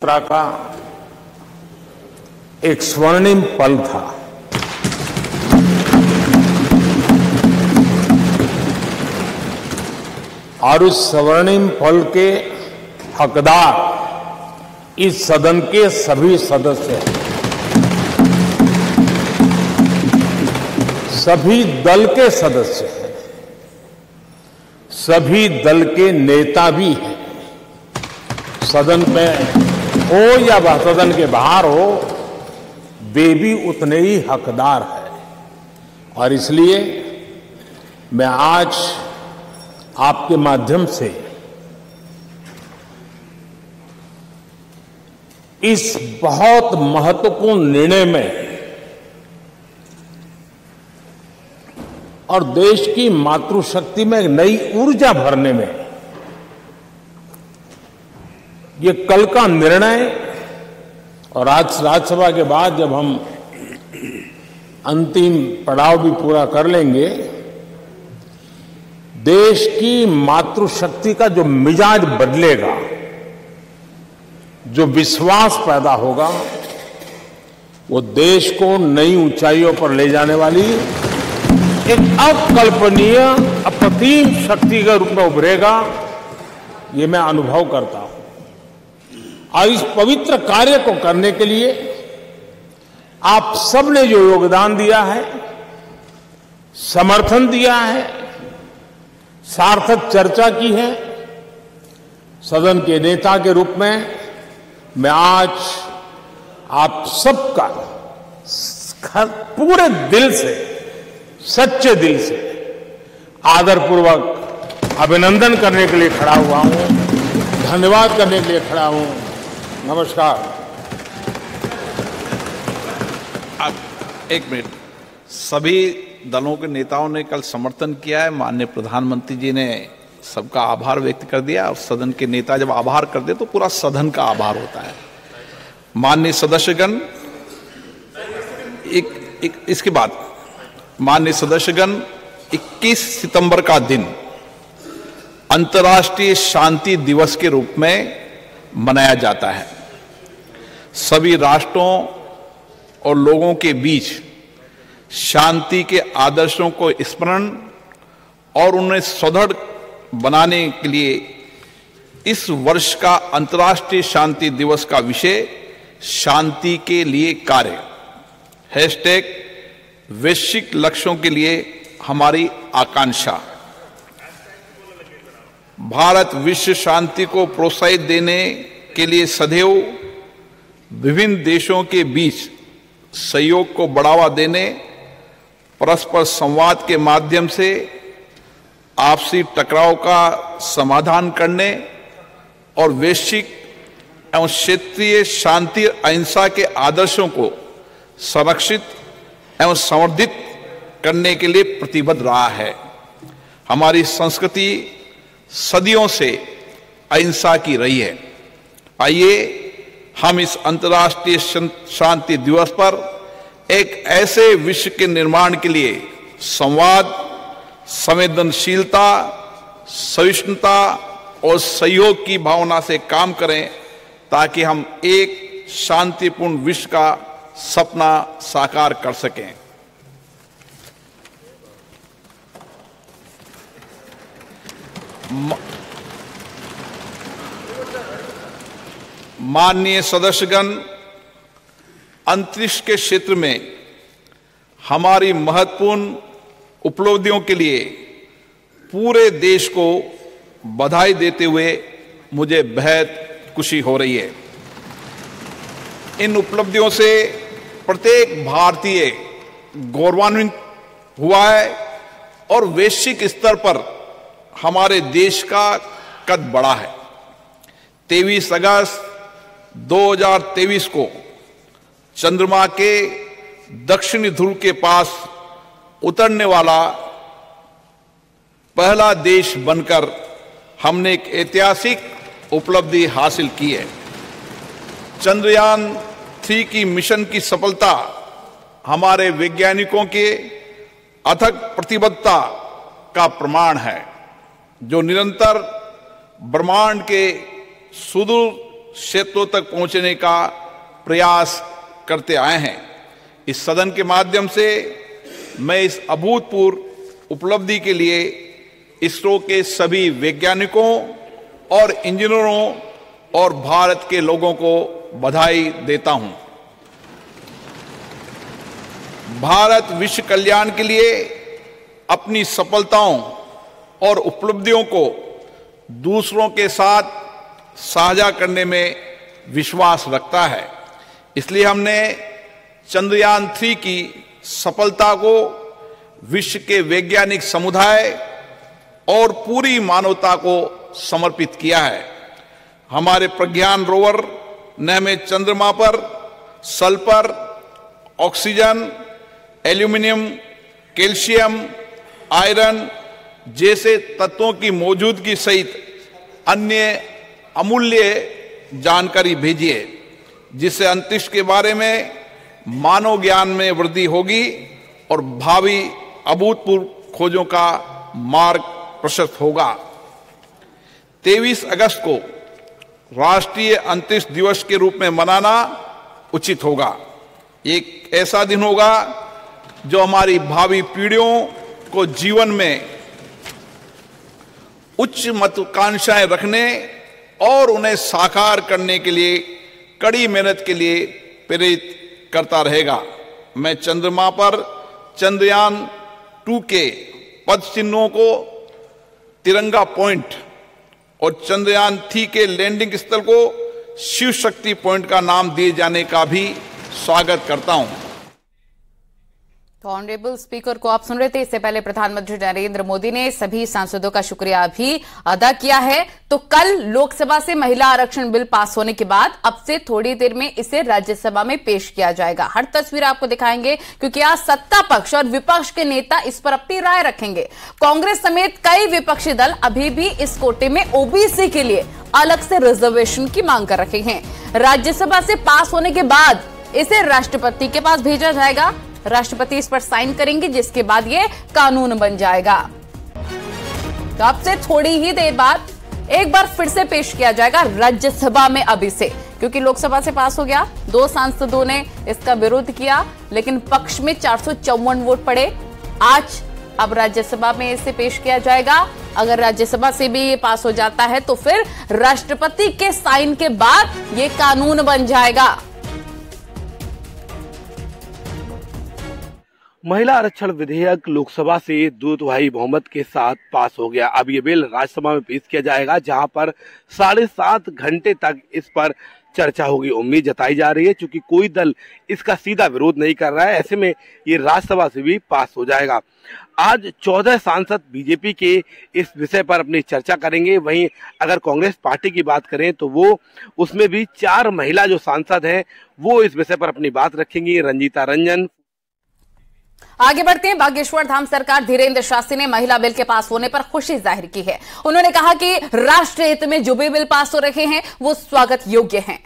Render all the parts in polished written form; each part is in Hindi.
यात्रा का एक स्वर्णिम पल था। और उस स्वर्णिम पल के हकदार इस सदन के सभी सदस्य हैं, सभी दल के सदस्य हैं, सभी दल के नेता भी हैं। सदन में हो या वह सदन के बाहर हो, वे भी उतने ही हकदार है। और इसलिए मैं आज आपके माध्यम से इस बहुत महत्वपूर्ण निर्णय में और देश की मातृशक्ति में एक नई ऊर्जा भरने में ये कल का निर्णय और आज राज्यसभा के बाद जब हम अंतिम पड़ाव भी पूरा कर लेंगे, देश की मातृशक्ति का जो मिजाज बदलेगा, जो विश्वास पैदा होगा, वो देश को नई ऊंचाइयों पर ले जाने वाली एक अकल्पनीय अप्रतिम शक्ति के रूप में उभरेगा। ये मैं अनुभव करता हूं। और इस पवित्र कार्य को करने के लिए आप सबने जो योगदान दिया है, समर्थन दिया है, सार्थक चर्चा की है, सदन के नेता के रूप में मैं आज आप सबका पूरे दिल से, सच्चे दिल से आदरपूर्वक अभिनंदन करने के लिए खड़ा हुआ हूं, धन्यवाद करने के लिए खड़ा हूं। नमस्कार। अब एक मिनट, सभी दलों के नेताओं ने कल समर्थन किया है। माननीय प्रधानमंत्री जी ने सबका आभार व्यक्त कर दिया। और सदन के नेता जब आभार कर दे तो पूरा सदन का आभार होता है। माननीय सदस्यगण, इसके बाद माननीय सदस्यगण, 21 सितंबर का दिन अंतर्राष्ट्रीय शांति दिवस के रूप में मनाया जाता है। सभी राष्ट्रों और लोगों के बीच शांति के आदर्शों को स्मरण और उन्हें सुदृढ़ बनाने के लिए इस वर्ष का अंतर्राष्ट्रीय शांति दिवस का विषय शांति के लिए कार्य # वैश्विक लक्ष्यों के लिए हमारी आकांक्षा। भारत विश्व शांति को प्रोत्साहित देने के लिए सदैव विभिन्न देशों के बीच सहयोग को बढ़ावा देने, परस्पर संवाद के माध्यम से आपसी टकराव का समाधान करने और वैश्विक एवं क्षेत्रीय शांति अहिंसा के आदर्शों को संरक्षित एवं संवर्धित करने के लिए प्रतिबद्ध रहा है। हमारी संस्कृति सदियों से अहिंसा की रही है। आइए हम इस अंतर्राष्ट्रीय शांति दिवस पर एक ऐसे विश्व के निर्माण के लिए संवाद, संवेदनशीलता, सहिष्णुता और सहयोग की भावना से काम करें, ताकि हम एक शांतिपूर्ण विश्व का सपना साकार कर सकें। माननीय सदस्यगण, अंतरिक्ष के क्षेत्र में हमारी महत्वपूर्ण उपलब्धियों के लिए पूरे देश को बधाई देते हुए मुझे बेहद खुशी हो रही है। इन उपलब्धियों से प्रत्येक भारतीय गौरवान्वित हुआ है और वैश्विक स्तर पर हमारे देश का कद बढ़ा है। 23 अगस्त 2023 को चंद्रमा के दक्षिणी ध्रुव के पास उतरने वाला पहला देश बनकर हमने एक ऐतिहासिक उपलब्धि हासिल की है। चंद्रयान 3 की मिशन की सफलता हमारे वैज्ञानिकों के अथक प्रतिबद्धता का प्रमाण है, जो निरंतर ब्रह्मांड के सुदूर क्षेत्रों तक पहुंचने का प्रयास करते आए हैं। इस सदन के माध्यम से मैं इस अभूतपूर्व उपलब्धि के लिए इसरो के सभी वैज्ञानिकों और इंजीनियरों और भारत के लोगों को बधाई देता हूं। भारत विश्व कल्याण के लिए अपनी सफलताओं और उपलब्धियों को दूसरों के साथ साझा करने में विश्वास रखता है। इसलिए हमने चंद्रयान 3 की सफलता को विश्व के वैज्ञानिक समुदाय और पूरी मानवता को समर्पित किया है। हमारे प्रज्ञान रोवर ने हमें चंद्रमा पर sulphur, oxygen, aluminium, calcium, iron जैसे तत्वों की मौजूदगी सहित अन्य अमूल्य जानकारी भेजी है, जिससे अंतरिक्ष के बारे में मानव ज्ञान में वृद्धि होगी और भावी अभूतपूर्व खोजों का मार्ग प्रशस्त होगा। 23 अगस्त को राष्ट्रीय अंतरिक्ष दिवस के रूप में मनाना उचित होगा। एक ऐसा दिन होगा जो हमारी भावी पीढ़ियों को जीवन में उच्च महत्वाकांक्षाएं रखने और उन्हें साकार करने के लिए कड़ी मेहनत के लिए प्रेरित करता रहेगा। मैं चंद्रमा पर चंद्रयान 2 के पद चिन्हों को तिरंगा पॉइंट और चंद्रयान 3 के लैंडिंग स्थल को शिव शक्ति पॉइंट का नाम दिए जाने का भी स्वागत करता हूं। तो ऑनरेबल स्पीकर को आप सुन रहे थे। इससे पहले प्रधानमंत्री नरेंद्र मोदी ने सभी सांसदों का शुक्रिया भी अदा किया है। तो कल लोकसभा से महिला आरक्षण बिल पास होने के बाद अब से थोड़ी देर में इसे राज्यसभा में पेश किया जाएगा। हर तस्वीर आपको दिखाएंगे क्योंकि आज सत्ता पक्ष और विपक्ष के नेता इस पर अपनी राय रखेंगे। कांग्रेस समेत कई विपक्षी दल अभी भी इस कोटे में ओबीसी के लिए अलग से रिजर्वेशन की मांग कर रहे हैं। राज्यसभा से पास होने के बाद इसे राष्ट्रपति के पास भेजा जाएगा। राष्ट्रपति इस पर साइन करेंगे, जिसके बाद ये कानून बन जाएगा। तो अब से थोड़ी ही देर बाद एक बार फिर से पेश किया जाएगा राज्यसभा में अभी से, क्योंकि लोकसभा से पास हो गया। 2 सांसदों ने इसका विरोध किया, लेकिन पक्ष में 454 वोट पड़े। आज अब राज्यसभा में इसे पेश किया जाएगा। अगर राज्यसभा से भी ये पास हो जाता है तो फिर राष्ट्रपति के साइन के बाद ये कानून बन जाएगा। महिला आरक्षण विधेयक लोकसभा से 2/3 बहुमत के साथ पास हो गया। अब ये बिल राज्यसभा में पेश किया जाएगा, जहां पर 7.5 घंटे तक इस पर चर्चा होगी। उम्मीद जताई जा रही है, क्योंकि कोई दल इसका सीधा विरोध नहीं कर रहा है, ऐसे में ये राज्यसभा से भी पास हो जाएगा। आज 14 सांसद बीजेपी के इस विषय पर अपनी चर्चा करेंगे। वहीं अगर कांग्रेस पार्टी की बात करें तो वो उसमें भी 4 महिला जो सांसद हैं वो इस विषय पर अपनी बात रखेंगी। रंजीता रंजन। आगे बढ़ते हैं। बागेश्वर धाम सरकार धीरेन्द्र शास्त्री ने महिला बिल के पास होने पर खुशी जाहिर की है। उन्होंने कहा कि राष्ट्र हित में जो भी बिल पास हो रहे हैं वो स्वागत योग्य हैं।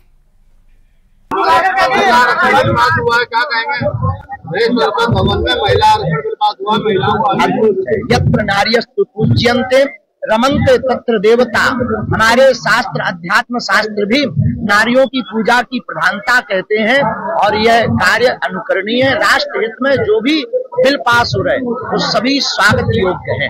यत्र नार्यस्तु पूज्यन्ते रमन्ते तत्र देवता। हमारे शास्त्र, अध्यात्म शास्त्र भी नारियों की पूजा की प्रधानता कहते हैं और यह कार्य अनुकरणीय है। राष्ट्र हित में जो भी बिल पास हो रहे हैं वो सभी स्वागत योग्य हैं।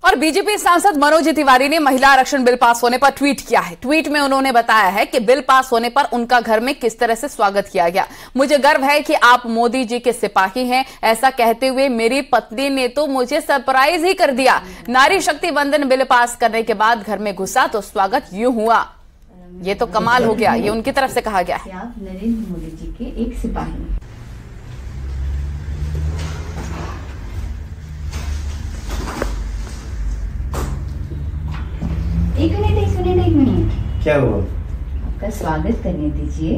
और बीजेपी सांसद मनोज तिवारी ने महिला आरक्षण बिल पास होने पर ट्वीट किया है। ट्वीट में उन्होंने बताया है कि बिल पास होने पर उनका घर में किस तरह से स्वागत किया गया। मुझे गर्व है कि आप मोदी जी के सिपाही हैं। ऐसा कहते हुए मेरी पत्नी ने तो मुझे सरप्राइज ही कर दिया। नारी शक्ति वंदन बिल पास करने के बाद घर में घुसा तो स्वागत यूं हुआ। ये तो कमाल हो गया। ये उनकी तरफ से कहा गया है। आप नरेंद्र मोदी जी के एक सिपाही। एक मिनट क्या हुआ? आपका स्वागत करने दीजिए।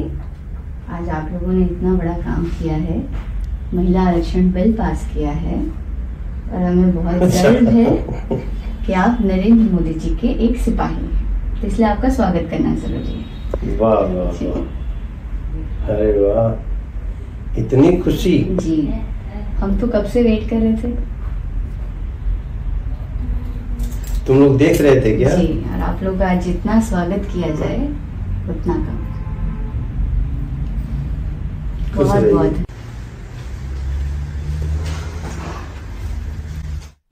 आज आप लोगों ने इतना बड़ा काम किया है, महिला आरक्षण बिल पास किया है और हमें बहुत गर्व है कि आप नरेंद्र मोदी जी के एक सिपाही हैं, तो इसलिए आपका स्वागत करना जरूरी है। वाह वाह वाह, अरे वाह, इतनी खुशी। जी, हम तो कब से वेट कर रहे थे। तुम लोग देख रहे थे क्या? जी, और आप लोग का जितना स्वागत किया जाए उतना कम। बहुत बहुत